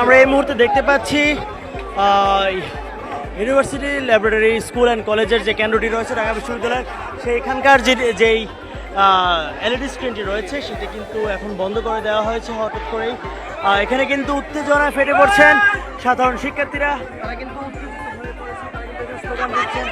আমরা এই মুহূর্তে দেখতে পাচ্ছি ইউনিভার্সিটি ল্যাবরেটরি স্কুল অ্যান্ড কলেজের যে কেন্দ্রটি রয়েছে ঢাকা বিশ্ববিদ্যালয়ের সেইখানকার যেই এলইডি স্ক্রিনটি রয়েছে সেটি কিন্তু এখন বন্ধ করে দেওয়া হয়েছে হঠাৎ করেই। এখানে কিন্তু উত্তেজনায় ফেটে পড়ছেন সাধারণ শিক্ষার্থীরা, তারা কিন্তু উত্তেজিত হয়ে পড়েছে, তারা কিন্তু স্লোগান দিচ্ছেন।